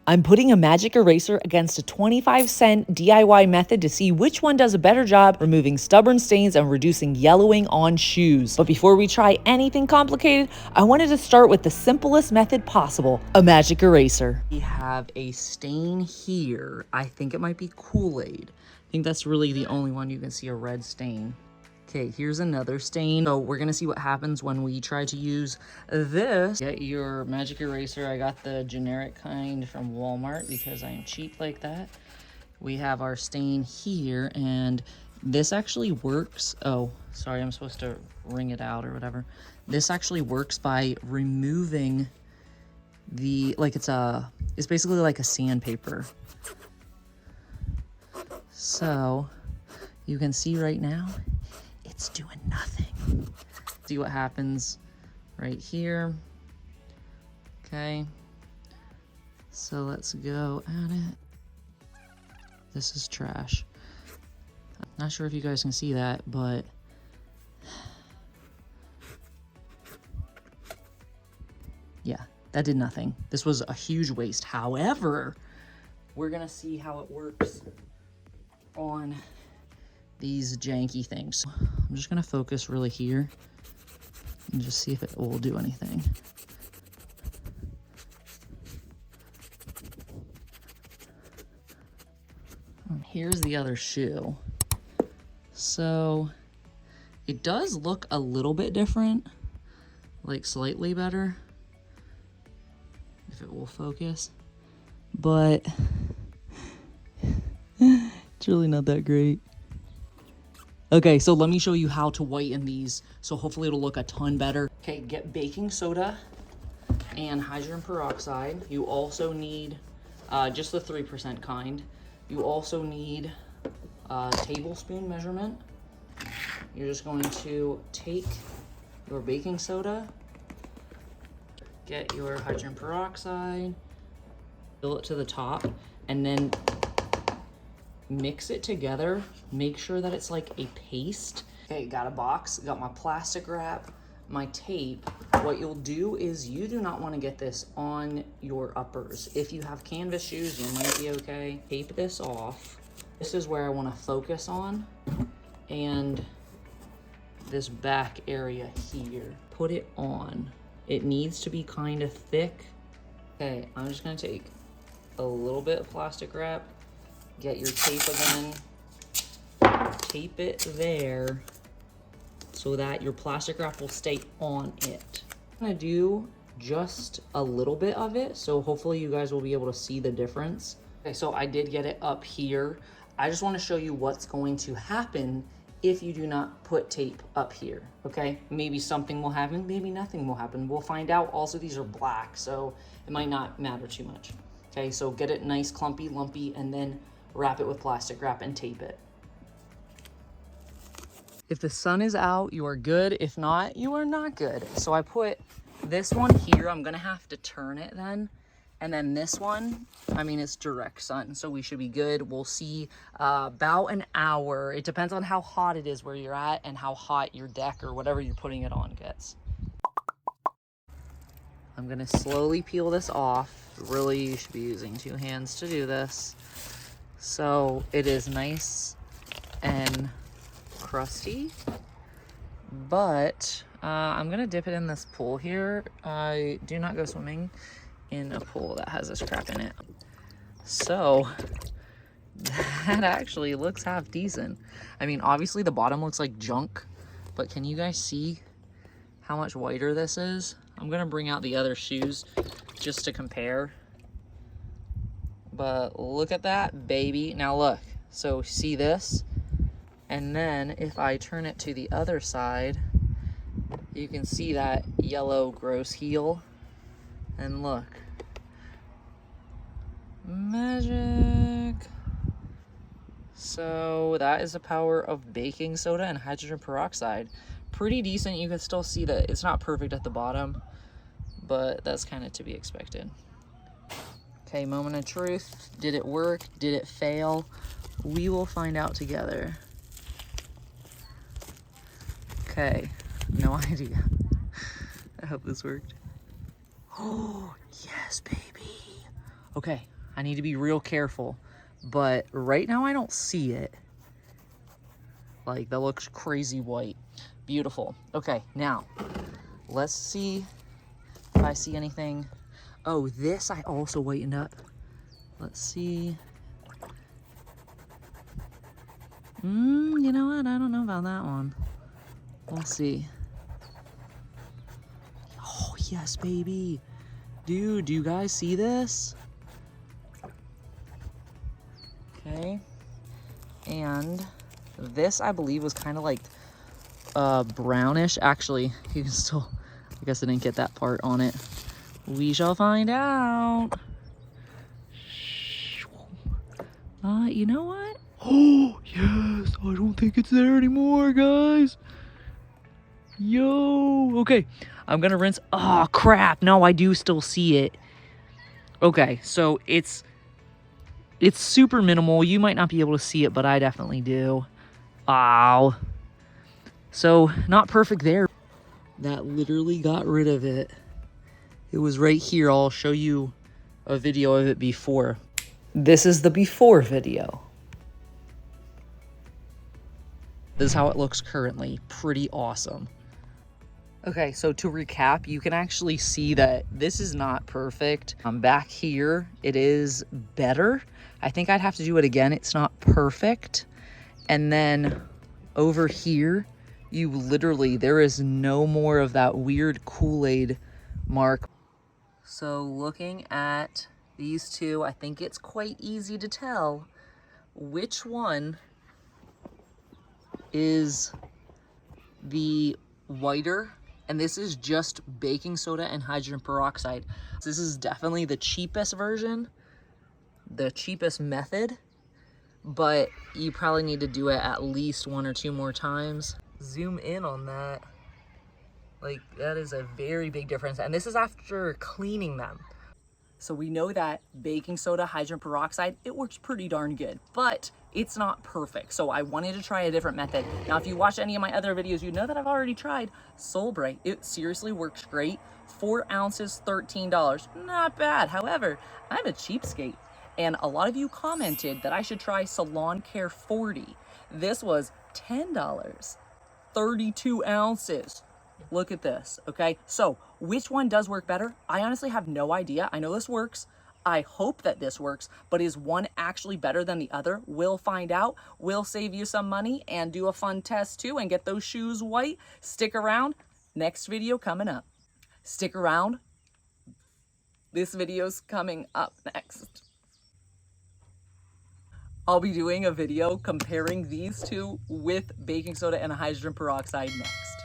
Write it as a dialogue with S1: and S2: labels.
S1: I'm putting a magic eraser against a 25-cent DIY method to see which one does a better job removing stubborn stains and reducing yellowing on shoes. But before we try anything complicated, I wanted to start with the simplest method possible, a magic eraser. We have a stain here. I think it might be Kool-Aid. I think that's really the only one you can see a red stain. Okay, here's another stain. So we're gonna see what happens when we try to use this. Get your magic eraser. I got the generic kind from Walmart because I am cheap like that. We have our stain here, and this actually works. Oh, sorry, I'm supposed to wring it out or whatever. This actually works by removing the, like it's basically like a sandpaper. So you can see right now, it's doing nothing. See what happens right here. Okay. So let's go at it. This is trash. Not sure if you guys can see that, but yeah, that did nothing. This was a huge waste. However, we're gonna see how it works on these janky things. I'm just gonna focus really here and just see if it will do anything. Here's the other shoe. So it does look a little bit different, like slightly better, if it will focus, but it's really not that great. Okay, so let me show you how to whiten these, so hopefully it'll look a ton better. Okay, get baking soda and hydrogen peroxide. You also need just the 3% kind. You also need a tablespoon measurement. You're just going to take your baking soda, get your hydrogen peroxide, fill it to the top, and then mix it together. Make sure that it's like a paste. Okay, got a box, got my plastic wrap, my tape. What you'll do is you do not want to get this on your uppers. If you have canvas shoes, you might be okay. Tape this off. This is where I want to focus on, and this back area here. Put it on. It needs to be kind of thick. Okay, I'm just gonna take a little bit of plastic wrap, get your tape again, tape it there so that your plastic wrap will stay on it. I'm gonna do just a little bit of it, so hopefully you guys will be able to see the difference. Okay, so I did get it up here. I just want to show you what's going to happen if you do not put tape up here, okay? Maybe something will happen, maybe nothing will happen. We'll find out. Also, these are black, so it might not matter too much. Okay, so get it nice, clumpy, lumpy, and then wrap it with plastic wrap and tape it. If the sun is out, you are good. If not, you are not good. So I put this one here. I'm gonna have to turn it then. And then this one, I mean, it's direct sun, so we should be good. We'll see about an hour. It depends on how hot it is where you're at and how hot your deck or whatever you're putting it on gets. I'm gonna slowly peel this off. Really, you should be using 2 hands to do this. So it is nice and crusty, but I'm gonna dip it in this pool here. I do not go swimming in a pool that has this crap in it. So that actually looks half decent. I mean, obviously the bottom looks like junk, but can you guys see how much whiter this is? I'm gonna bring out the other shoes just to compare. But look at that, baby. Now look, so see this? And then if I turn it to the other side, you can see that yellow gross heel. And look, magic. So that is the power of baking soda and hydrogen peroxide. Pretty decent. You can still see that it's not perfect at the bottom, but that's kind of to be expected. Okay, moment of truth. Did it work? Did it fail? We will find out together. Okay, no idea. I hope this worked. Oh, yes, baby. Okay, I need to be real careful. But right now I don't see it. Like, that looks crazy white. Beautiful. Okay, now, let's see if I see anything. Oh, this I also whitened up. Let's see. You know what? I don't know about that one. We'll see. Oh, yes, baby. Dude, do you guys see this? Okay. And this, I believe, was kind of like brownish. Actually, you can still, I guess I didn't get that part on it. We shall find out. You know what? Oh, yes. I don't think it's there anymore, guys. Yo. Okay. I'm going to rinse. Oh, crap. No, I do still see it. Okay. So it's super minimal. You might not be able to see it, but I definitely do. Ow. So not perfect there. That literally got rid of it. It was right here. I'll show you a video of it before. This is the before video. This is how it looks currently. Pretty awesome. Okay, so to recap, you can actually see that this is not perfect. Back here, it is better. I think I'd have to do it again. It's not perfect. And then over here, you literally, there is no more of that weird Kool-Aid mark. So looking at these two, I think it's quite easy to tell which one is the whiter, and this is just baking soda and hydrogen peroxide. This is definitely the cheapest version, the cheapest method, but you probably need to do it at least 1 or 2 more times. Zoom in on that. Like, that is a very big difference, and this is after cleaning them. So we know that baking soda, hydrogen peroxide, it works pretty darn good, but it's not perfect. So I wanted to try a different method. Now, if you watch any of my other videos, you know that I've already tried Solbray. It seriously works great. 4 ounces, $13. Not bad. However, I'm a cheapskate, and a lot of you commented that I should try Salon Care 40. This was $10, 32 ounces. Look at this, okay? So, which one does work better? I honestly have no idea. I know this works. I hope that this works, but is one actually better than the other? We'll find out. We'll save you some money and do a fun test too and get those shoes white. Stick around. Next video coming up. Stick around. This video's coming up next. I'll be doing a video comparing these two with baking soda and hydrogen peroxide next.